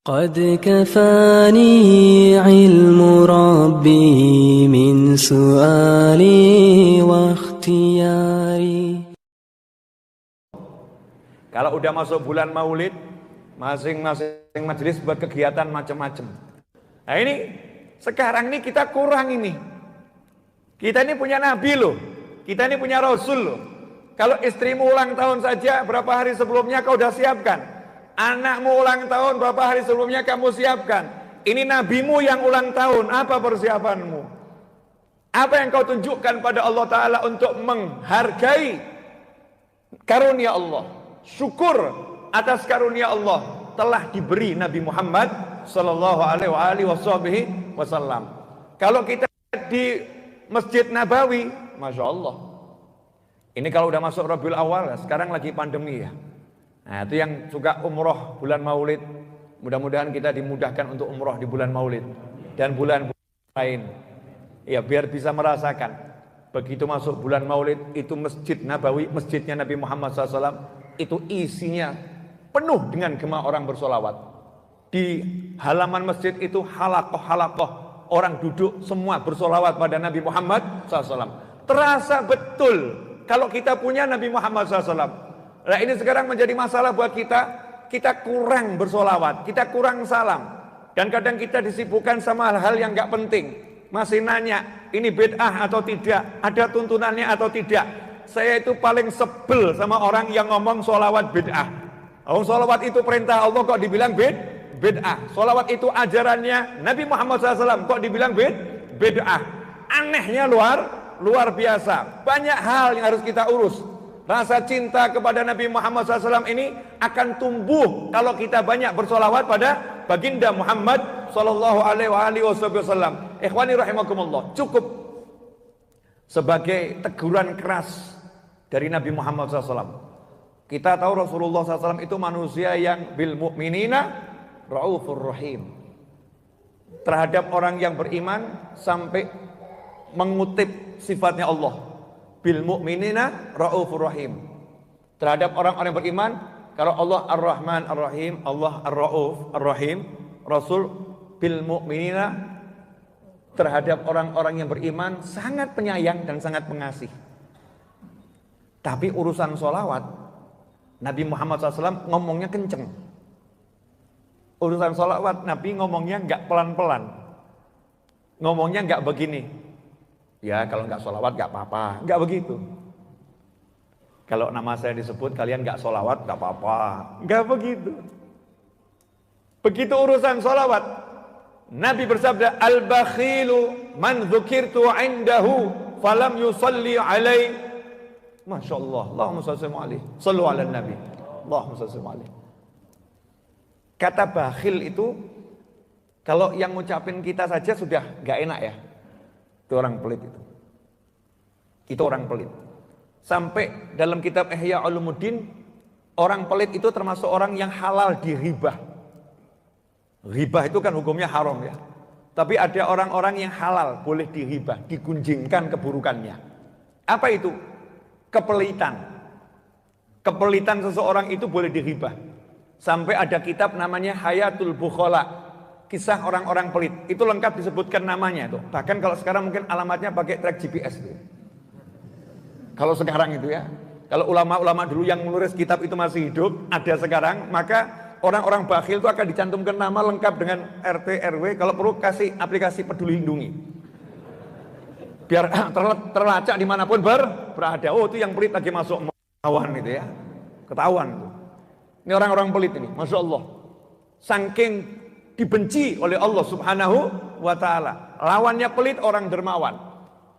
قد كفاني علم ربي من سؤالي واختياري. Kalau udah masuk bulan Maulid, masing-masing majelis berkegiatan macam-macam. Nah ini, sekarang ini kita kurang ini. Kita ini punya Nabi loh, kita ini punya Rasul loh. Kalau istrimu ulang tahun saja, berapa hari sebelumnya kau udah siapkan? Anakmu ulang tahun, berapa hari sebelumnya kamu siapkan? Ini nabimu yang ulang tahun, apa persiapanmu? Apa yang kau tunjukkan pada Allah Ta'ala untuk menghargai karunia Allah? Syukur atas karunia Allah telah diberi Nabi Muhammad Sallallahu Alaihi Wasallam. Kalau kita di Masjid Nabawi, Masya Allah. Ini kalau udah masuk Rabiul Awal, sekarang lagi pandemi ya. Nah itu yang suka umroh bulan Maulid, mudah-mudahan kita dimudahkan untuk umroh di bulan Maulid dan bulan-bulan lain. Ya biar bisa merasakan begitu masuk bulan Maulid itu Masjid Nabawi, masjidnya Nabi Muhammad SAW itu isinya penuh dengan gema orang bersolawat. Di halaman masjid itu halakoh orang duduk semua bersolawat pada Nabi Muhammad SAW. Terasa betul kalau kita punya Nabi Muhammad SAW. Nah ini sekarang menjadi masalah buat kita. Kita kurang bersolawat, kita kurang salam. Dan kadang kita disibukkan sama hal-hal yang gak penting. Masih nanya, ini bid'ah atau tidak? Ada tuntunannya atau tidak? Saya itu paling sebel sama orang yang ngomong solawat bid'ah. Solawat itu perintah Allah kok dibilang bid'ah. Solawat itu ajarannya Nabi Muhammad SAW kok dibilang bid'ah. Anehnya luar biasa. Banyak hal yang harus kita urus. Rasa cinta kepada Nabi Muhammad SAW ini akan tumbuh kalau kita banyak bersolawat pada baginda Muhammad Sallallahu Alaihi Wasallam. Ikhwani rahimakumullah, cukup sebagai teguran keras dari Nabi Muhammad SAW. Kita tahu Rasulullah SAW itu manusia yang bil mu'minina raufur rahim. Terhadap orang yang beriman sampai mengutip sifatnya Allah. Bil mu'minina raufur rahim. Terhadap orang-orang beriman, kalau Allah Ar-Rahman Ar-Rahim, Allah Ar-Rauf Ar-Rahim, Rasul bil mu'minina terhadap orang-orang yang beriman sangat penyayang dan sangat pengasih. Tapi urusan sholawat, Nabi Muhammad SAW ngomongnya kenceng. Urusan sholawat, Nabi ngomongnya nggak pelan-pelan. Ngomongnya nggak begini. Ya kalau nggak sholawat nggak apa-apa, nggak begitu. Kalau nama saya disebut kalian nggak sholawat nggak apa-apa, nggak begitu. Begitu urusan sholawat, Nabi bersabda, al-bakhilu man dzukirtu indahu falam yusalli alaihi. Masya Allah, Allahumma shalli alaihi, sallu ala nabi, Allahumma shalli alaihi. Kata bakhil itu kalau yang ngucapin kita saja sudah nggak enak ya. Itu orang pelit itu. Itu orang pelit. Sampai dalam kitab Ihya Ulumuddin, orang pelit itu termasuk orang yang halal diribah. Ribah itu kan hukumnya haram ya. Tapi ada orang-orang yang halal boleh diribah, digunjingkan keburukannya. Apa itu? Kepelitan. Kepelitan seseorang itu boleh diribah. Sampai ada kitab namanya Hayatul Bukhala. Kisah orang-orang pelit, itu lengkap disebutkan namanya tuh. Bahkan kalau sekarang mungkin alamatnya pakai track GPS tuh. Kalau sekarang itu ya, kalau ulama-ulama dulu yang menulis kitab itu masih hidup, ada sekarang, maka orang-orang bakhil itu akan dicantumkan nama lengkap dengan RT RW. Kalau perlu kasih aplikasi Peduli Lindungi, biar terlacak dimanapun berada. Oh itu yang pelit lagi masuk ketahuan itu ya, ketahuan tuh. Ini orang-orang pelit ini, Masya Allah. Saking dibenci oleh Allah Subhanahu wa ta'ala. Lawannya pelit orang dermawan.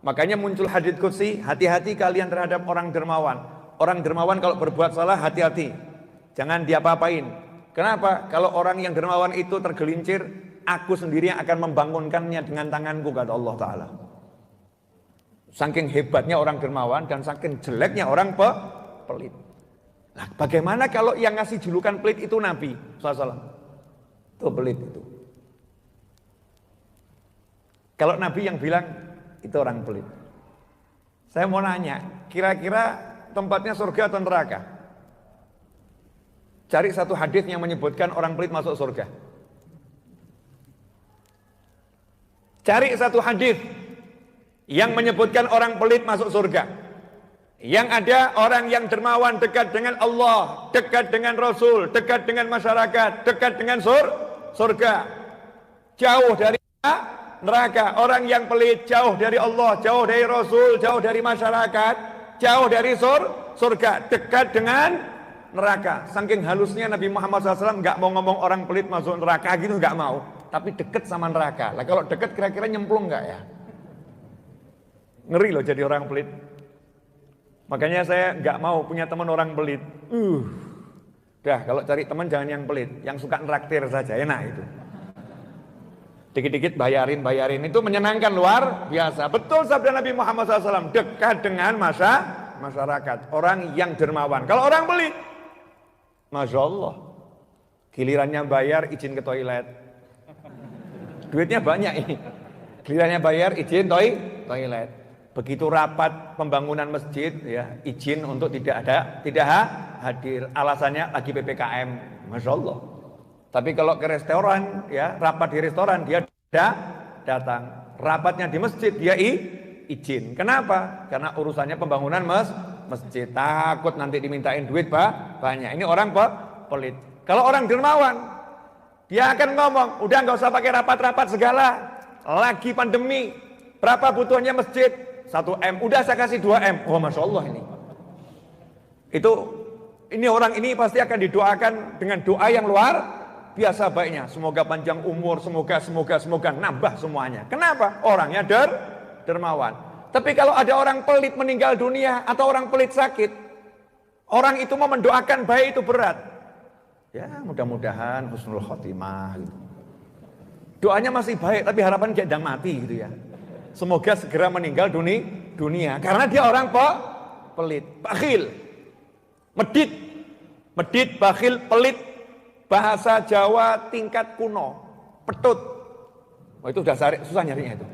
Makanya muncul hadits qudsi, hati-hati kalian terhadap orang dermawan. Orang dermawan kalau berbuat salah hati-hati. Jangan diapa-apain. Kenapa? Kalau orang yang dermawan itu tergelincir, aku sendiri yang akan membangunkannya dengan tanganku, kata Allah Ta'ala. Saking hebatnya orang dermawan dan saking jeleknya orang pelit. Nah, bagaimana kalau yang ngasih julukan pelit itu Nabi SAW? Itu pelit itu. Kalau Nabi yang bilang itu orang pelit. Saya mau nanya, kira-kira tempatnya surga atau neraka? Cari satu hadis yang menyebutkan orang pelit masuk surga. Cari satu hadis yang menyebutkan orang pelit masuk surga. Yang ada orang yang dermawan, dekat dengan Allah, dekat dengan Rasul, dekat dengan masyarakat, dekat dengan surga. Jauh dari neraka. Orang yang pelit jauh dari Allah, jauh dari Rasul, jauh dari masyarakat, jauh dari surga, dekat dengan neraka. Saking halusnya Nabi Muhammad SAW nggak mau ngomong orang pelit masuk neraka gitu, nggak mau. Tapi dekat sama neraka. Lah kalau dekat kira-kira nyemplung nggak ya? Ngeri loh jadi orang pelit. Makanya saya nggak mau punya teman orang pelit. Dah kalau cari teman jangan yang pelit, yang suka nraktir saja, enak itu. Dikit-dikit bayarin itu menyenangkan luar biasa. Betul sabda Nabi Muhammad SAW, dekat dengan masyarakat, orang yang dermawan. Kalau orang pelit, Masya Allah, gilirannya bayar izin ke toilet. Duitnya banyak ini. Gilirannya bayar izin toilet. Begitu rapat pembangunan masjid, ya izin untuk tidak hadir. Alasannya lagi PPKM, Masya Allah. Tapi kalau ke restoran, ya rapat di restoran dia datang. Rapatnya di masjid dia izin. Kenapa? Karena urusannya pembangunan masjid. Takut nanti dimintain duit banyak. Ini orang pelit. Kalau orang dermawan, dia akan ngomong, udah nggak usah pakai rapat-rapat segala. Lagi pandemi, berapa butuhnya masjid? 1 M. Udah saya kasih 2 M. Oh Masya Allah ini. Ini orang ini pasti akan didoakan dengan doa yang luar biasa baiknya. Semoga panjang umur, semoga nambah semuanya. Kenapa? Orangnya dermawan. Tapi kalau ada orang pelit meninggal dunia atau orang pelit sakit, orang itu mau mendoakan baik itu berat. Ya mudah-mudahan husnul khotimah gitu. Doanya masih baik tapi harapan kayak sedang mati gitu ya. Semoga segera meninggal dunia karena dia orang pelit, bakhil, medit, bakhil, pelit. Bahasa Jawa tingkat kuno, petut. Oh itu udah susah nyarinya itu.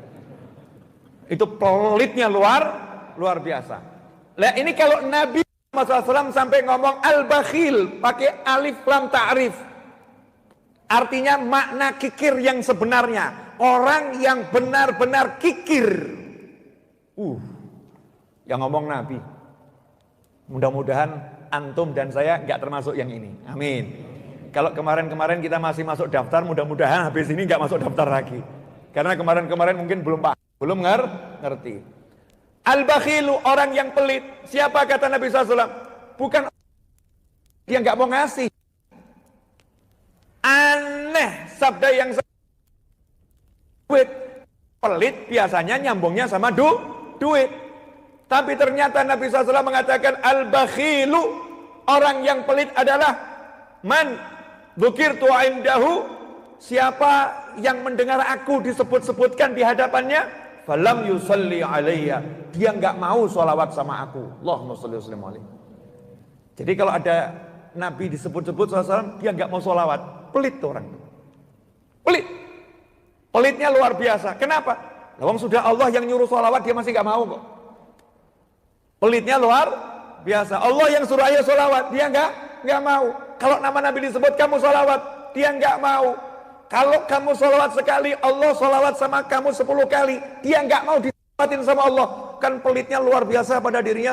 Itu pelitnya luar biasa. Nah ini kalau Nabi Muhammad SAW sampai ngomong al-bakhil pakai alif lam ta'rif. Artinya makna kikir yang sebenarnya. Orang yang benar-benar kikir. Yang ngomong Nabi. Mudah-mudahan antum dan saya nggak termasuk yang ini. Amin. Kalau kemarin-kemarin kita masih masuk daftar, mudah-mudahan habis ini nggak masuk daftar lagi. Karena kemarin-kemarin mungkin belum ngerti. Al-bakhilu, orang yang pelit. Siapa kata Nabi SAW? Bukan dia nggak mau ngasih. Aneh sabda yang duit. Pelit biasanya nyambungnya sama duit. Tapi ternyata Nabi SAW mengatakan al-bakhilu, orang yang pelit adalah man dzukirtu indahu, siapa yang mendengar aku disebut-sebutkan di hadapannya, falam yusalli alayya, dia enggak mau sholawat sama aku. Allahumma sholli wa sallim alaihi. Jadi kalau ada Nabi disebut-sebut SAW, dia enggak mau sholawat. Pelit tuh orang. Pelitnya luar biasa. Kenapa? Lawang sudah Allah yang nyuruh sholawat, dia masih enggak mau kok. Pelitnya luar biasa. Allah yang suruh ayo sholawat, dia enggak mau. Kalau nama Nabi disebut kamu sholawat, dia enggak mau. Kalau kamu sholawat sekali, Allah sholawat sama kamu 10 kali, dia enggak mau disolawatin sama Allah. Kan pelitnya luar biasa pada dirinya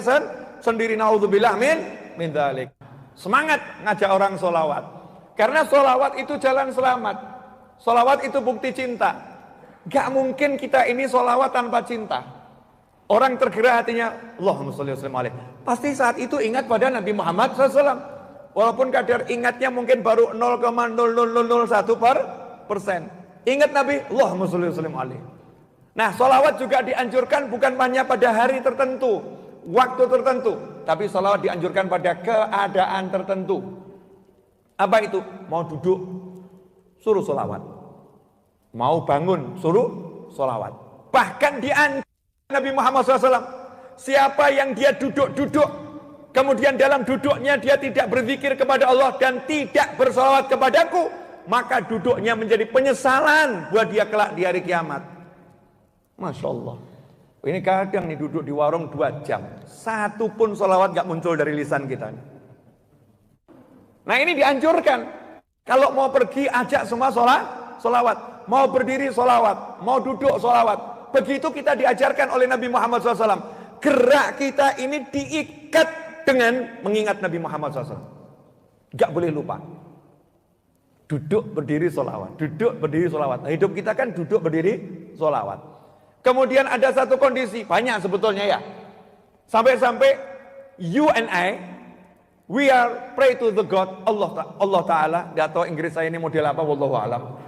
sendiri. Naudzubillah min dzalik. Semangat ngajak orang sholawat. Karena sholawat itu jalan selamat. Sholawat itu bukti cinta. Gak mungkin kita ini sholawat tanpa cinta. Orang tergerak hatinya, Allahumma sholli wa sallim alaihi. Pasti saat itu ingat pada Nabi Muhammad SAW. Walaupun kadar ingatnya mungkin baru 0,0001%. Ingat Nabi, Allahumma sholli wa sallim alaihi. Nah, sholawat juga dianjurkan bukan hanya pada hari tertentu, waktu tertentu, tapi sholawat dianjurkan pada keadaan tertentu. Apa itu? Mau duduk, suruh sholawat. Mau bangun, suruh sholawat. Bahkan dianjurkan Nabi Muhammad SAW, siapa yang dia duduk-duduk, kemudian dalam duduknya dia tidak berzikir kepada Allah dan tidak bersolawat kepadaku, maka duduknya menjadi penyesalan buat dia kelak di hari kiamat. Masya Allah. Ini kadang nih duduk di warung 2 jam, 1 pun solawat gak muncul dari lisan kita. Nah ini dianjurkan. Kalau mau pergi ajak semua solawat. Mau berdiri solawat, mau duduk solawat. Begitu kita diajarkan oleh Nabi Muhammad SAW. Gerak kita ini diikat dengan mengingat Nabi Muhammad SAW. Gak boleh lupa. Duduk berdiri solawat, duduk berdiri solawat. Nah, hidup kita kan duduk berdiri solawat. Kemudian ada satu kondisi, banyak sebetulnya ya. Sampai-sampai you and I, we are pray to the God Allah Ta'ala. Gak tahu Inggris saya ini model apa, wallahu alam.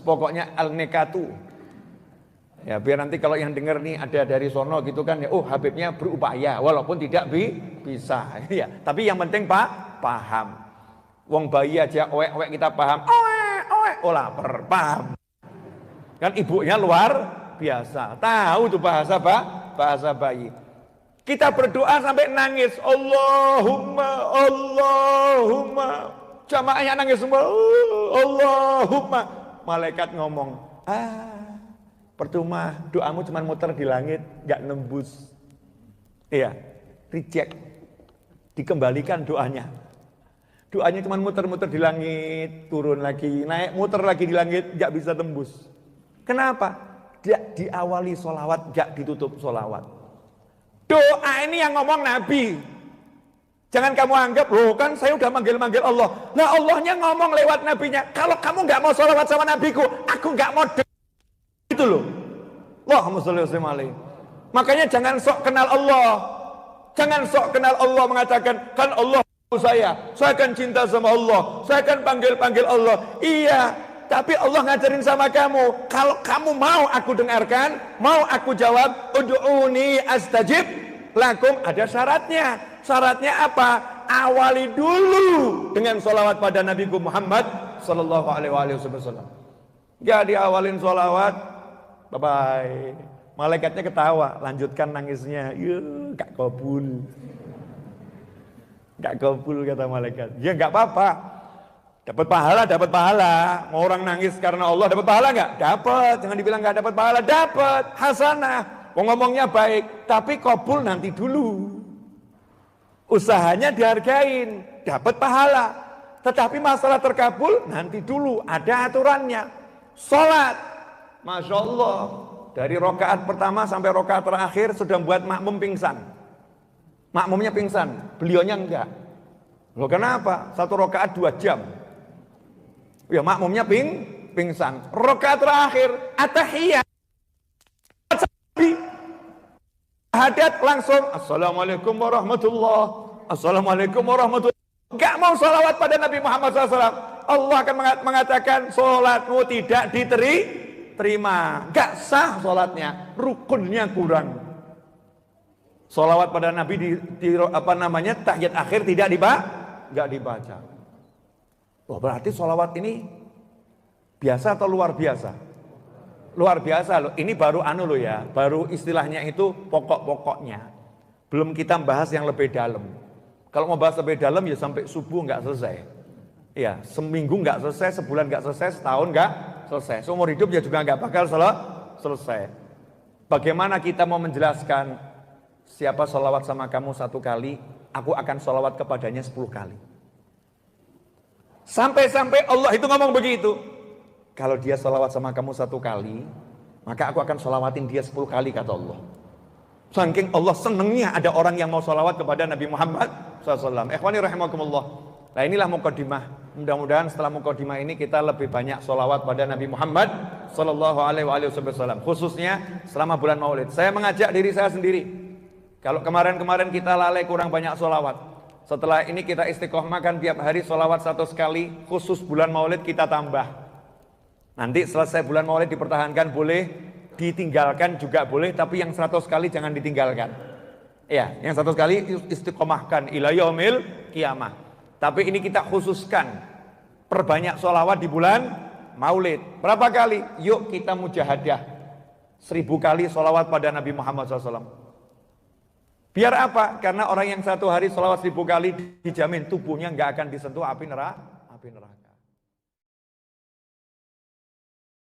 Pokoknya al-nekatu. Ya biar nanti kalau yang dengar nih ada dari sono gitu kan ya, oh Habibnya berupaya walaupun tidak bisa ya. Tapi yang penting paham. Wong bayi aja owek kita paham. Oh lapar, paham. Kan ibunya luar biasa. Tahu tuh bahasa bayi. Kita berdoa sampai nangis. Allahumma. Jamaahnya nangis semua. Allahumma. Malaikat ngomong, percuma doamu cuma muter di langit, gak nembus. Iya, reject. Dikembalikan doanya. Doanya cuma muter-muter di langit, turun lagi, naik, muter lagi di langit, gak bisa tembus. Kenapa? Gak diawali solawat, gak ditutup solawat. Doa ini yang ngomong Nabi. Jangan kamu anggap, loh kan saya udah manggil-manggil Allah. Nah Allahnya ngomong lewat Nabinya. Kalau kamu gak mau solawat sama Nabiku, aku gak mau itu loh. Allahumma sholli wa sallim alaihi. Makanya jangan sok kenal Allah. Jangan sok kenal Allah mengatakan, kan Allah saya akan cinta sama Allah, saya akan panggil Allah. Iya, tapi Allah ngajarin sama kamu, kalau kamu mau aku dengarkan, mau aku jawab, ud'uni astajib lakum, ada syaratnya. Syaratnya apa? Awali dulu dengan sholawat pada Nabi Muhammad sallallahu alaihi wasallam. Gak diawalin sholawat, bye bye. Malaikatnya ketawa, lanjutkan nangisnya. Gak kabul. Gak kabul kata malaikat. Ya gak apa-apa. Dapat pahala. Mau orang nangis karena Allah dapat pahala gak? Dapat. Jangan dibilang gak dapat pahala. Dapat. Hasanah. Ngomongnya baik. Tapi kabul nanti dulu. Usahanya dihargain. Dapat pahala. Tetapi masalah terkabul nanti dulu. Ada aturannya. Sholat. Masya Allah. Dari rokaat pertama sampai rokaat terakhir sudah buat makmum pingsan. Makmumnya pingsan, beliaunya enggak. Loh kenapa? 1 rakaat 2 jam. Ya makmumnya pingsan. Rakaat terakhir atahiyat. Hadat langsung assalamualaikum warahmatullahi. Assalamualaikum warahmatullahi. Enggak mau salawat pada Nabi Muhammad SAW. Allah akan mengatakan salatmu tidak diterima. Enggak sah salatnya, rukunnya kurang. Sholawat pada Nabi tahiyat akhir tidak dibaca. Wah berarti sholawat ini biasa atau luar biasa? Luar biasa loh. Ini baru baru istilahnya itu pokok-pokoknya. Belum kita bahas yang lebih dalam. Kalau mau bahas lebih dalam ya sampai subuh nggak selesai. Ya seminggu nggak selesai, sebulan nggak selesai, setahun nggak selesai. Seumur hidup ya juga nggak bakal selesai. Bagaimana kita mau menjelaskan? Siapa sholawat sama kamu 1 kali, aku akan sholawat kepadanya 10 kali. Sampai-sampai Allah itu ngomong begitu. Kalau dia sholawat sama kamu 1 kali, maka aku akan sholawatin dia 10 kali, kata Allah. Saking Allah senengnya ada orang yang mau sholawat kepada Nabi Muhammad SAW. Ikhwani rahimakumullah. Nah inilah muqaddimah. Mudah-mudahan setelah muqaddimah ini kita lebih banyak sholawat pada Nabi Muhammad SAW. Khususnya selama bulan Maulid. Saya mengajak diri saya sendiri. Kalau kemarin-kemarin kita lalai kurang banyak sholawat. Setelah ini kita istiqomahkan tiap hari sholawat 1 kali. Khusus bulan Maulid kita tambah. Nanti selesai bulan Maulid dipertahankan boleh. Ditinggalkan juga boleh. Tapi yang 100 kali jangan ditinggalkan. Ya, yang 100 kali istiqomahkan ila yaumil qiyamah. Tapi ini kita khususkan. Perbanyak sholawat di bulan Maulid. Berapa kali? Yuk kita mujahadah. 1000 kali sholawat pada Nabi Muhammad SAW. Biar apa? Karena orang yang 1 hari sholawat 1000 kali dijamin tubuhnya nggak akan disentuh api neraka.